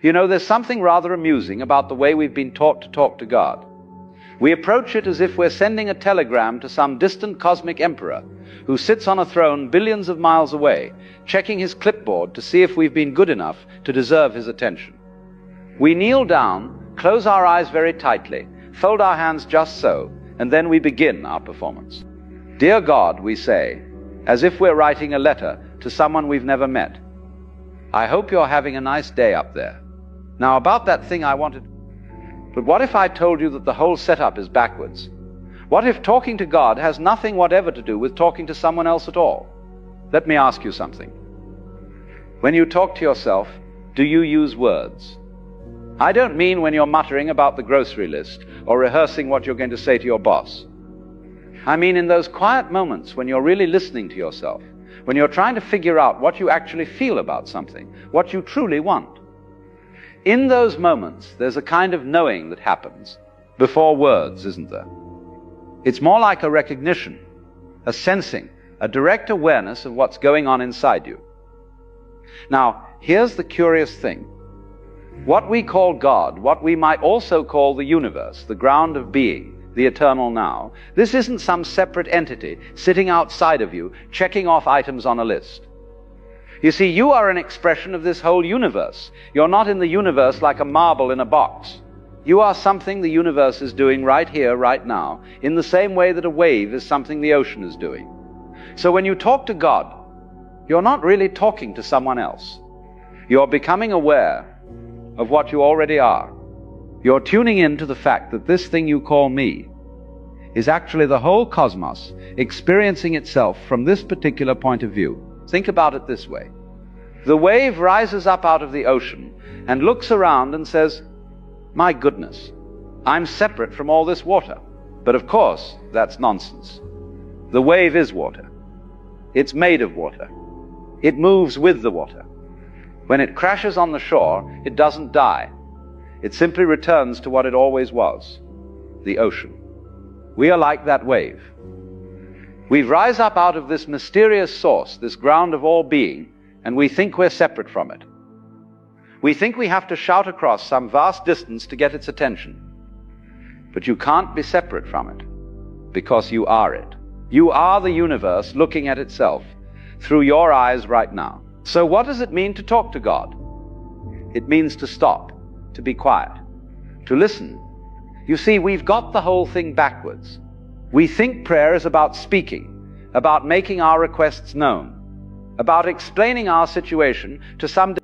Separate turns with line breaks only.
You know, there's something rather amusing about the way we've been taught to talk to God. We approach it as if we're sending a telegram to some distant cosmic emperor who sits on a throne billions of miles away, checking his clipboard to see if we've been good enough to deserve his attention. We kneel down, close our eyes very tightly, fold our hands just so, and then we begin our performance. Dear God, we say, as if we're writing a letter to someone we've never met. I hope you're having a nice day up there. Now, about that thing I wanted... But what if I told you that the whole setup is backwards? What if talking to God has nothing whatever to do with talking to someone else at all? Let me ask you something. When you talk to yourself, do you use words? I don't mean when you're muttering about the grocery list or rehearsing what you're going to say to your boss. I mean in those quiet moments when you're really listening to yourself, when you're trying to figure out what you actually feel about something, what you truly want. In those moments, there's a kind of knowing that happens before words, isn't there? It's more like a recognition, a sensing, a direct awareness of what's going on inside you. Now, here's the curious thing. What we call God, what we might also call the universe, the ground of being, the eternal now, this isn't some separate entity sitting outside of you, checking off items on a list. You see, you are an expression of this whole universe. You're not in the universe like a marble in a box. You are something the universe is doing right here, right now, in the same way that a wave is something the ocean is doing. So when you talk to God, you're not really talking to someone else. You're becoming aware of what you already are. You're tuning in to the fact that this thing you call me is actually the whole cosmos experiencing itself from this particular point of view. Think about it this way. The wave rises up out of the ocean and looks around and says, my goodness, I'm separate from all this water. But of course, that's nonsense. The wave is water. It's made of water. It moves with the water. When it crashes on the shore, it doesn't die. It simply returns to what it always was, the ocean. We are like that wave. We rise up out of this mysterious source, this ground of all being, and we think we're separate from it. We think we have to shout across some vast distance to get its attention. But you can't be separate from it, because you are it. You are the universe looking at itself through your eyes right now. So what does it mean to talk to God? It means to stop, to be quiet, to listen. You see, we've got the whole thing backwards. We think prayer is about speaking, about making our requests known, about explaining our situation to some